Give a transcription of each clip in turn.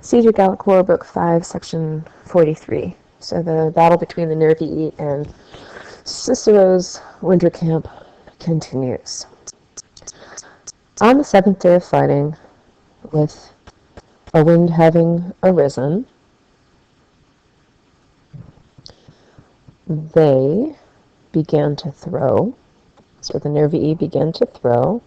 Caesar Gallic War, Book 5, Section 43. So the battle between the Nervii and Cicero's winter camp continues. On the seventh day of fighting, with a wind having arisen, they began to throw. So the Nervii began to throw.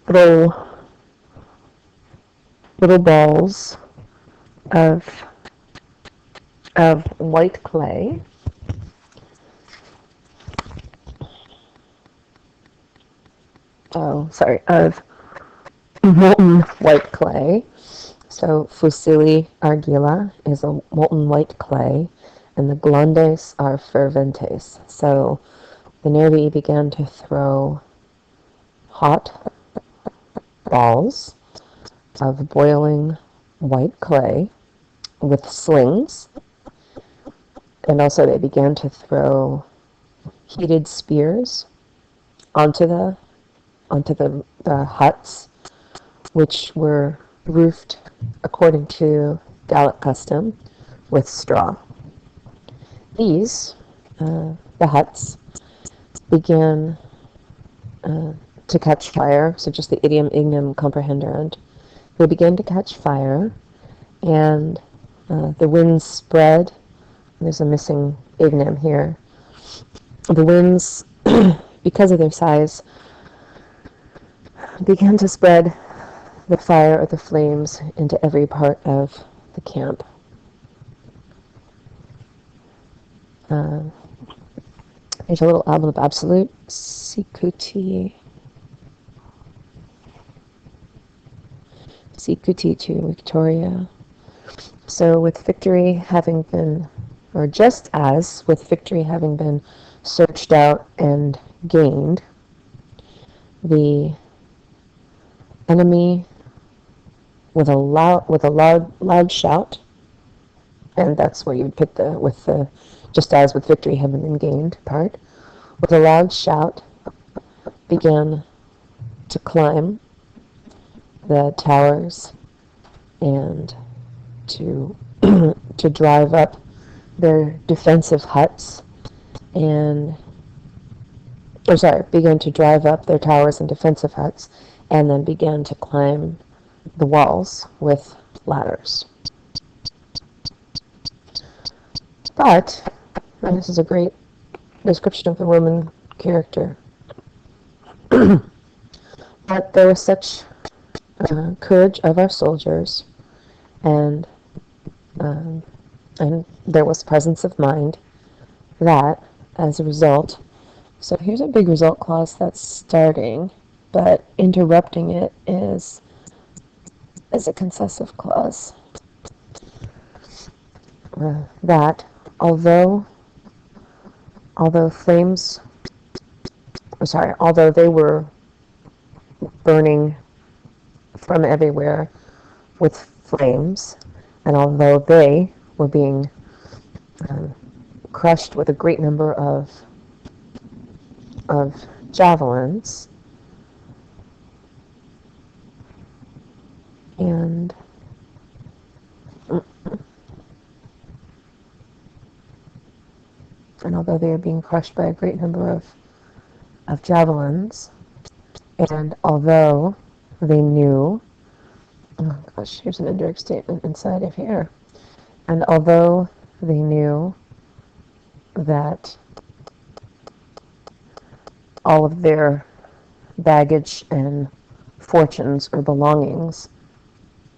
little little balls of white clay. Of molten white clay. So Fusili argilla is a molten white clay, and the glandes are ferventes. So the Nervii began to throw hot balls of boiling white clay with slings, and also they began to throw heated spears onto the huts, which were roofed according to Gallic custom with straw. These, the huts, began to catch fire, so just the idiom ignem comprehenderant. They began to catch fire, and the winds spread. There's a missing ignem here. The winds, because of their size, began to spread the fire or the flames into every part of the camp. There's a little album of Absolute, Sicuti to Victoria. So with victory having been, or just as with victory having been searched out and gained, the enemy with a loud shout, and that's where you would put the just as with victory having been gained part, with a loud shout began to climb the towers and to to drive up their defensive huts began to drive up their towers and defensive huts, and then began to climb the walls with ladders. But, and this is a great description of the Roman character, but there was such courage of our soldiers, and there was presence of mind that, as a result, so here's a big result clause that's starting, but interrupting it is a concessive clause. That although they were burning from everywhere with flames, and although they were being crushed with a great number of javelins, and although they are being crushed by a great number of javelins, and although they knew, oh gosh, here's an indirect statement inside of here, and although they knew that all of their baggage and fortunes or belongings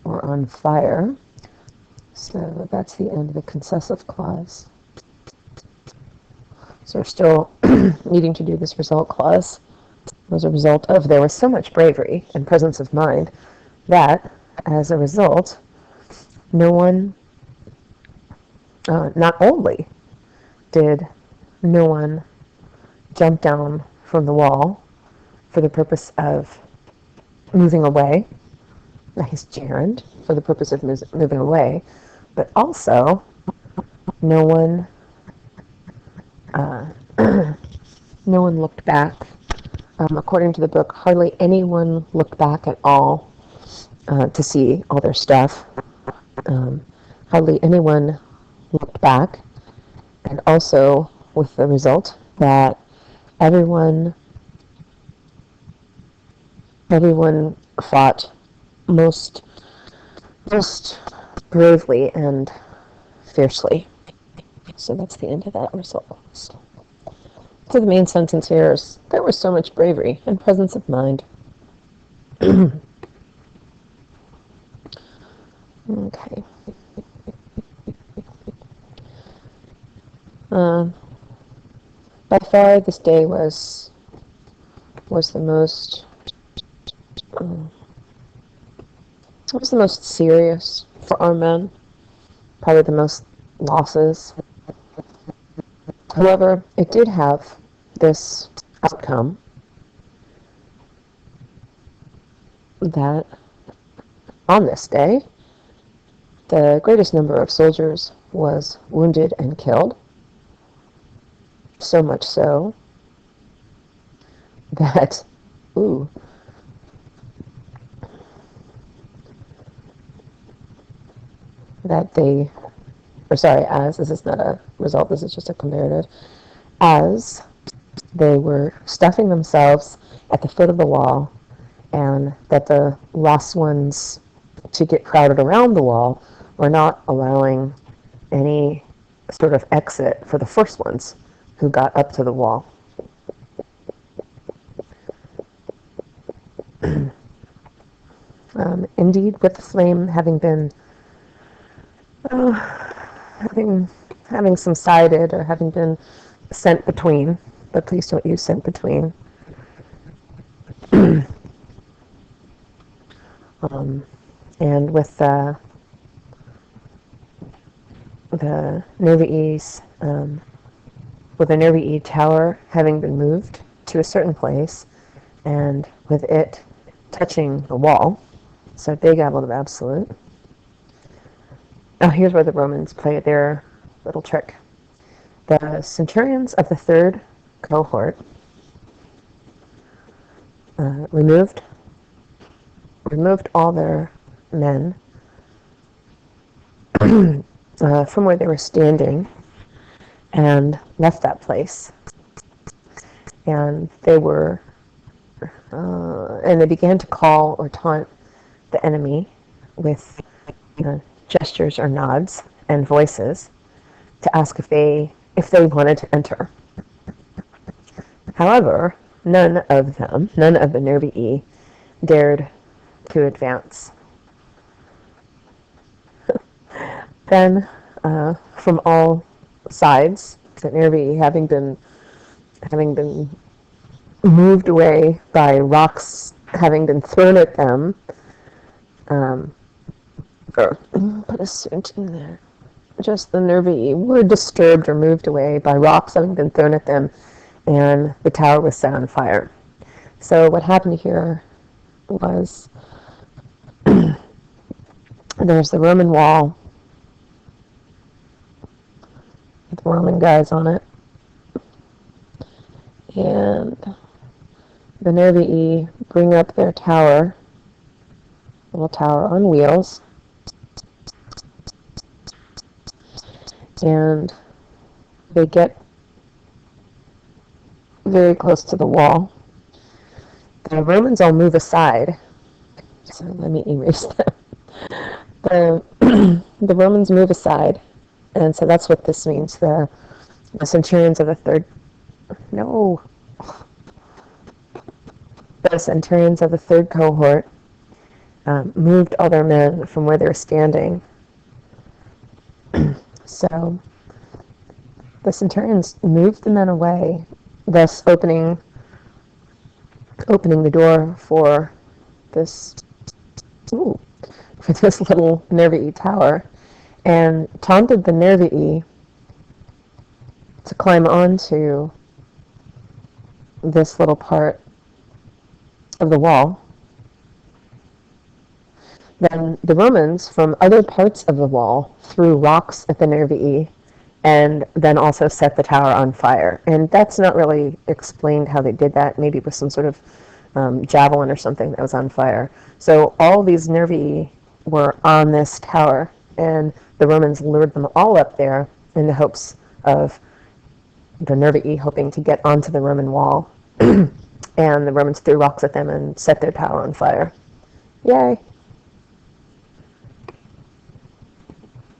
were on fire, so that's the end of the concessive clause. So we're still needing to do this result clause. As a result of, there was so much bravery and presence of mind that, as a result, no one, not only did no one jump down from the wall for the purpose of moving away, nice gerund, for the purpose of moving away, but also no one No one looked back. According to the book, hardly anyone looked back at all to see all their stuff. Hardly anyone looked back, and also with the result that everyone fought most bravely and fiercely. So that's the end of that result. So the main sentence here is, there was so much bravery and presence of mind. Okay. By far, this day was the most serious for our men. Probably the most losses. However, it did have this outcome that on this day, the greatest number of soldiers was wounded and killed. So much so that, as this is not a result, this is just a comparative, as they were stuffing themselves at the foot of the wall, and that the last ones to get crowded around the wall were not allowing any sort of exit for the first ones who got up to the wall. Indeed, with the flame having been having subsided or having been sent between, but please don't use sent between. And with the Nervii with the Nervii tower having been moved to a certain place, and with it touching the wall, so big Abbot of Absolute. Now here's where the Romans play their little trick. The centurions of the third cohort removed all their men from where they were standing and left that place. And they began to call or taunt the enemy with gestures or nods and voices to ask if they wanted to enter. However, none of the Nervii dared to advance. Then, from all sides, the Nervii having been moved away by rocks having been thrown at them, put a cent in there. Just the Nervii were disturbed or moved away by rocks having been thrown at them, and the tower was set on fire. So what happened here was there's the Roman wall with the Roman guys on it, and the Nervii bring up their tower, little tower on wheels, and they get very close to the wall. The Romans all move aside, so let me erase them. The Romans move aside, and so that's what this means. The centurions of the third cohort moved all their men from where they were standing. So the centurions moved the men away, thus opening the door for this little Nervii tower, and taunted the Nervii to climb onto this little part of the wall. Then the Romans, from other parts of the wall, threw rocks at the Nervii, and then also set the tower on fire. And that's not really explained how they did that. Maybe it was some sort of javelin or something that was on fire. So all these Nervii were on this tower, and the Romans lured them all up there in the hopes of the Nervii hoping to get onto the Roman wall. And the Romans threw rocks at them and set their tower on fire. Yay!